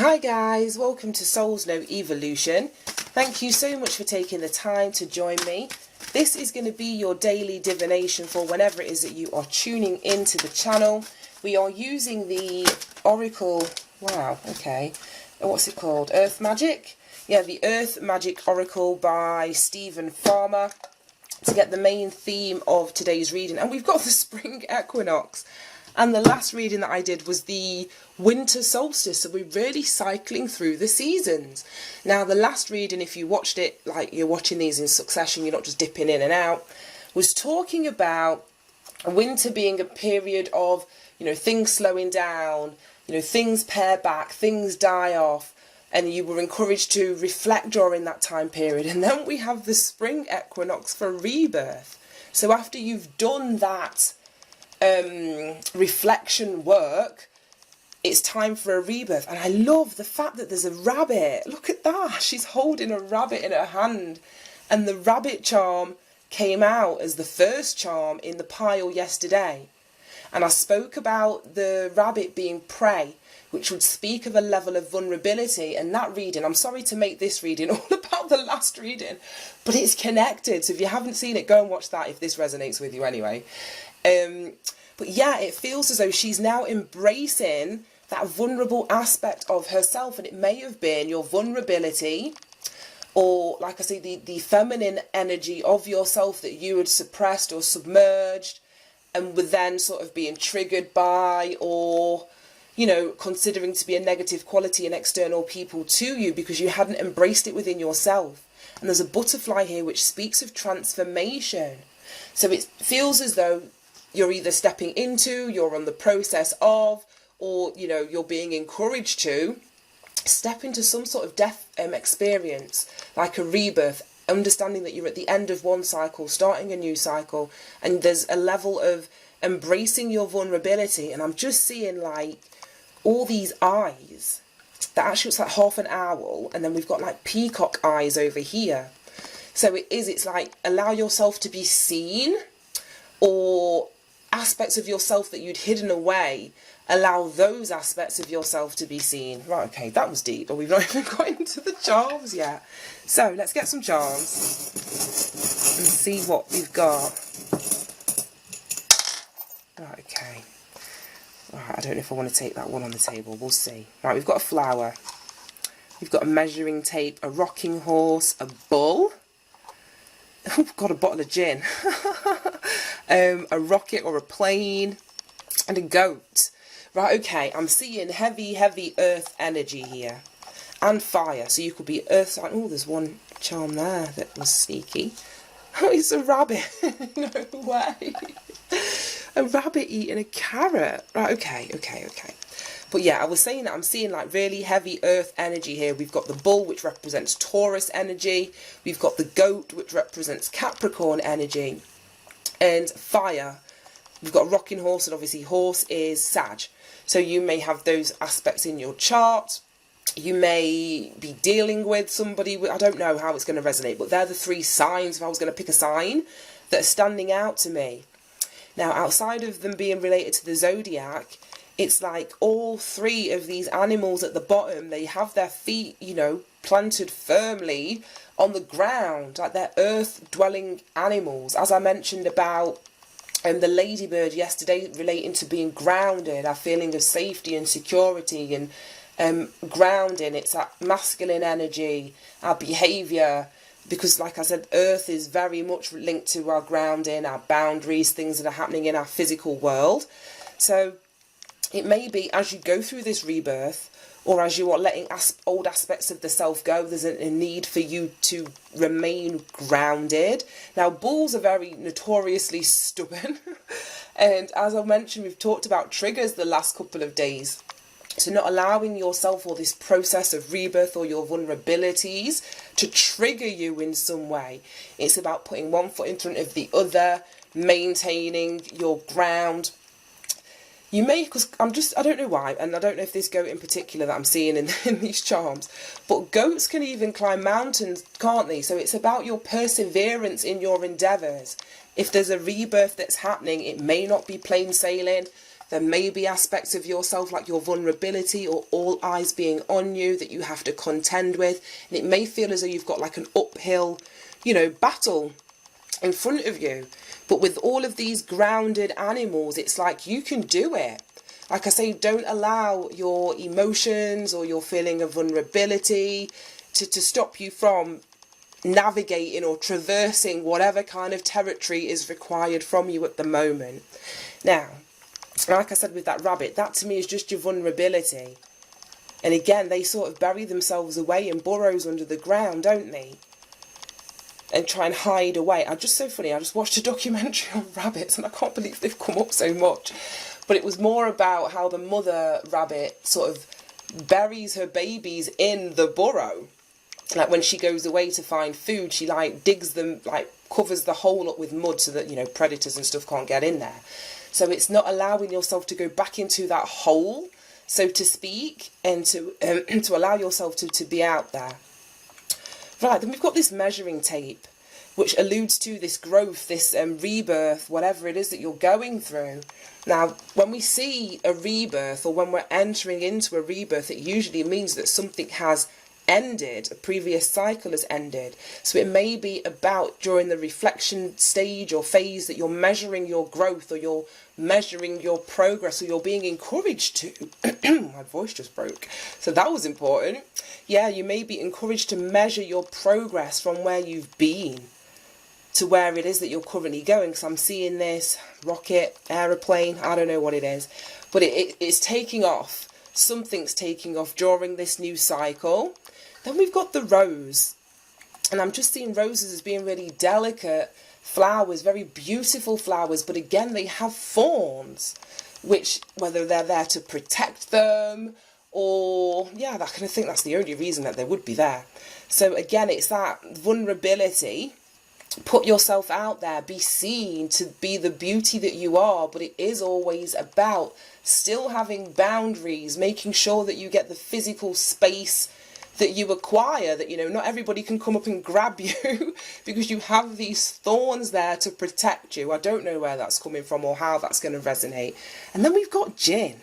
Hi guys, welcome to Souls Know Evolution. Thank you so much for taking the time to join me. This is going to be your daily divination for whenever it is that you are tuning into the channel. We are using the Oracle, what's it called? Earth Magic? Yeah, the Earth Magic Oracle by Stephen Farmer to get the main theme of today's reading. And we've got the spring equinox. And the last reading that I did was the winter solstice, so we're really cycling through the seasons. Now, the last reading, if you watched it, like you're watching these in succession, you're not just dipping in and out, was talking about winter being a period of, things slowing down, things pare back, things die off, and you were encouraged to reflect during that time period. And then we have the spring equinox for rebirth. So after you've done that reflection work, it's time for a rebirth. And I love the fact that there's a rabbit. Look at that, she's holding a rabbit in her hand, and the rabbit charm came out as the first charm in the pile yesterday. And I spoke about the rabbit being prey, which would speak of a level of vulnerability. And that reading, I'm sorry to make this reading all about the last reading, but it's connected. So if you haven't seen it, go and watch that if this resonates with you anyway. But yeah, it feels as though she's now embracing that vulnerable aspect of herself, and it may have been your vulnerability, or like I say, the feminine energy of yourself that you had suppressed or submerged and were then sort of being triggered by, or considering to be a negative quality in external people to you because you hadn't embraced it within yourself. And there's a butterfly here which speaks of transformation. So it feels as though you're either stepping into, you're on the process of, or, you're being encouraged to step into some sort of death experience, like a rebirth, understanding that you're at the end of one cycle, starting a new cycle, and there's a level of embracing your vulnerability. And I'm just seeing like all these eyes that actually looks like half an owl, and then we've got like peacock eyes over here. So it's like allow yourself to be seen, or aspects of yourself that you'd hidden away, allow those aspects of yourself to be seen. Right, okay, that was deep, but we've not even got into the charms yet. So let's get some charms and see what we've got. Right, okay. Right, I don't know if I want to take that one on the table. We'll see. Right, we've got a flower. We've got a measuring tape, a rocking horse, a bull. Oh, we've got a bottle of gin. A rocket or a plane, and a goat. Right, okay, I'm seeing heavy earth energy here, and fire. So you could be earth sign. Oh, there's one charm there that was sneaky. Oh, it's a rabbit. No way. A rabbit eating a carrot. Right, okay. But yeah, I was saying that I'm seeing like really heavy earth energy here. We've got the bull, which represents Taurus energy. We've got the goat, which represents Capricorn energy. And fire. We've got a rocking horse, and obviously horse is Sag. So you may have those aspects in your chart. You may be dealing with somebody, I don't know how it's going to resonate, but they're the three signs, if I was going to pick a sign, that are standing out to me. Now, outside of them being related to the zodiac, it's like all three of these animals at the bottom, they have their feet, planted firmly on the ground, like they're earth-dwelling animals. As I mentioned about the ladybird yesterday, relating to being grounded, our feeling of safety and security, and grounding, it's that masculine energy, our behaviour, because like I said, earth is very much linked to our grounding, our boundaries, things that are happening in our physical world. So it may be as you go through this rebirth, or as you are letting old aspects of the self go, there's a need for you to remain grounded. Now, bulls are very notoriously stubborn. And as I mentioned, we've talked about triggers the last couple of days. So not allowing yourself or this process of rebirth or your vulnerabilities to trigger you in some way. It's about putting one foot in front of the other, maintaining your ground. You may, because I don't know why, and I don't know if this goat in particular that I'm seeing in these charms, but goats can even climb mountains, can't they? So it's about your perseverance in your endeavours. If there's a rebirth that's happening, it may not be plain sailing. There may be aspects of yourself like your vulnerability or all eyes being on you that you have to contend with. And it may feel as though you've got like an uphill, you know, battle in front of you. But with all of these grounded animals, it's like you can do it. Like I say, don't allow your emotions or your feeling of vulnerability to stop you from navigating or traversing whatever kind of territory is required from you at the moment. Now, like I said with that rabbit, that to me is just your vulnerability. And again, they sort of bury themselves away in burrows under the ground, don't they? And try and hide away. Just so funny, I just watched a documentary on rabbits and I can't believe they've come up so much. But it was more about how the mother rabbit sort of buries her babies in the burrow. Like when she goes away to find food, she like digs them, like covers the hole up with mud so that, you know, predators and stuff can't get in there. So it's not allowing yourself to go back into that hole, so to speak, and to allow yourself to be out there. Right, then we've got this measuring tape, which alludes to this growth, this rebirth, whatever it is that you're going through. Now, when we see a rebirth or when we're entering into a rebirth, it usually means that something has ended, a previous cycle has ended. So it may be about during the reflection stage or phase that you're measuring your growth or you're measuring your progress or you're being encouraged to. My voice just broke. So that was important. Yeah, you may be encouraged to measure your progress from where you've been to where it is that you're currently going. So I'm seeing this rocket, aeroplane, I don't know what it is, but it's taking off. Something's taking off during this new cycle. Then we've got the rose, and I'm just seeing roses as being really delicate flowers, very beautiful flowers, but again they have thorns, which whether they're there to protect them or yeah, I kind of think that's the only reason that they would be there. So again, it's that vulnerability. Put yourself out there, be seen to be the beauty that you are, but it is always about still having boundaries, making sure that you get the physical space that you acquire, that, you know, not everybody can come up and grab you because you have these thorns there to protect you. I don't know where that's coming from or how that's going to resonate. And then we've got gin.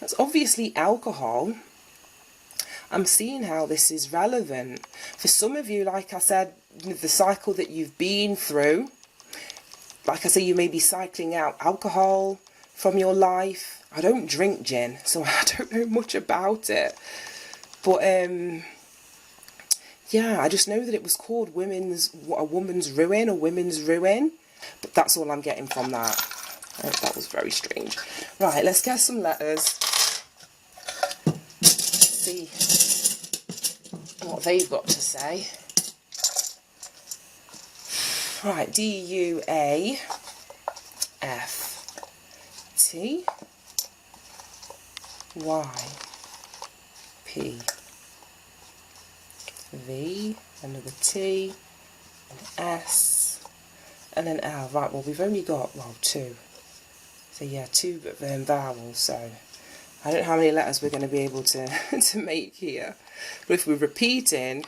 That's obviously alcohol. I'm seeing how this is relevant. For some of you, like I said, the cycle that you've been through, like I say, you may be cycling out alcohol from your life. I don't drink gin, so I don't know much about it. But, yeah, I just know that it was called a woman's ruin or women's ruin. But that's all I'm getting from that. Oh, that was very strange. Right, let's get some letters. See what they've got to say. Right, D-U-A-F-T. Y, P, V, another T, an S, and an L. Right, well, we've only got, well, two. So, yeah, two vowels, so I don't know how many letters we're going to be able to, to make here. But if we're repeating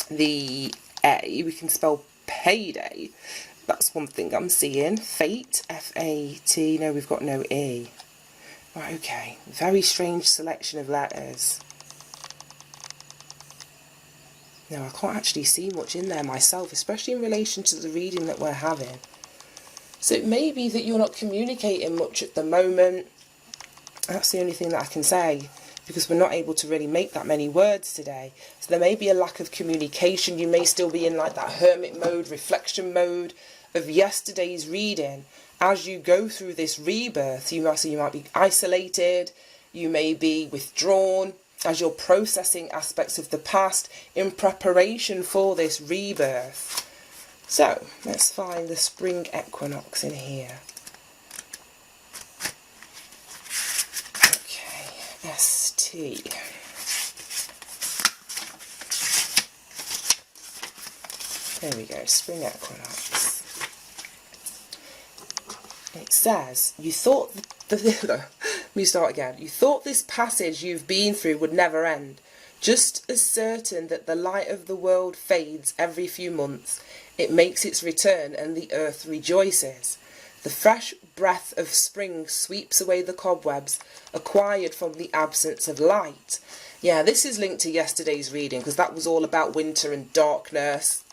the A, we can spell payday. That's one thing I'm seeing. Fate, F-A-T, no, we've got no E. Right, okay, very strange selection of letters. Now, I can't actually see much in there myself, especially in relation to the reading that we're having. So it may be that you're not communicating much at the moment. That's the only thing that I can say, because we're not able to really make that many words today. So there may be a lack of communication. You may still be in like that hermit mode, reflection mode of yesterday's reading. As you go through this rebirth, you might be isolated, you may be withdrawn, as you're processing aspects of the past in preparation for this rebirth. So, let's find the spring equinox in here. Okay, ST. There we go, spring equinox. It says, you thought let me start again. You thought this passage you've been through would never end. Just as certain that the light of the world fades every few months, it makes its return and the earth rejoices. The fresh breath of spring sweeps away the cobwebs acquired from the absence of light. Yeah, this is linked to yesterday's reading because that was all about winter and darkness.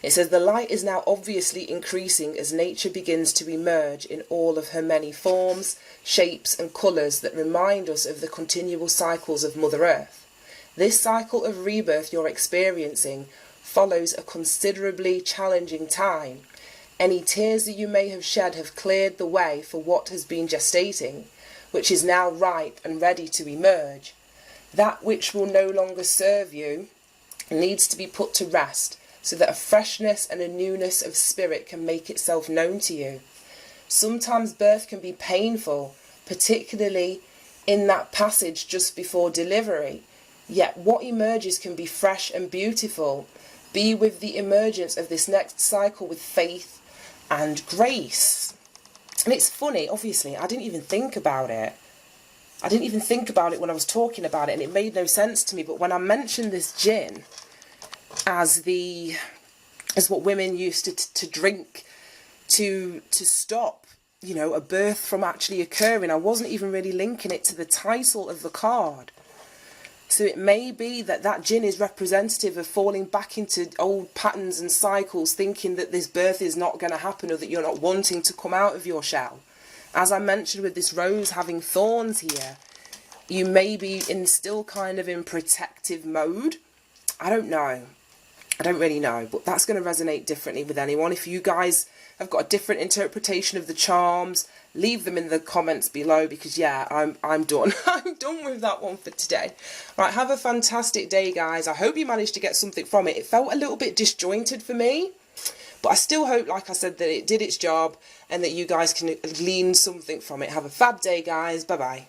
It says the light is now obviously increasing as nature begins to emerge in all of her many forms, shapes and colours that remind us of the continual cycles of Mother Earth. This cycle of rebirth you're experiencing follows a considerably challenging time. Any tears that you may have shed have cleared the way for what has been gestating, which is now ripe and ready to emerge. That which will no longer serve you needs to be put to rest so that a freshness and a newness of spirit can make itself known to you. Sometimes birth can be painful, particularly in that passage just before delivery. Yet what emerges can be fresh and beautiful. Be with the emergence of this next cycle with faith and grace. And it's funny, obviously, I didn't even think about it. I didn't even think about it when I was talking about it, and it made no sense to me. But when I mentioned this gin as what women used to drink to stop, you know, a birth from actually occurring, I wasn't even really linking it to the title of the card. So it may be that that gin is representative of falling back into old patterns and cycles, thinking that this birth is not going to happen or that you're not wanting to come out of your shell. As I mentioned with this rose having thorns here, you may be still kind of in protective mode. I don't know. I don't really know, but that's going to resonate differently with anyone. If you guys have got a different interpretation of the charms, leave them in the comments below, because yeah, I'm done. I'm done with that one for today. Right, have a fantastic day, guys. I hope you managed to get something from it. It felt a little bit disjointed for me, but I still hope, like I said, that it did its job and that you guys can glean something from it. Have a fab day, guys. Bye-bye.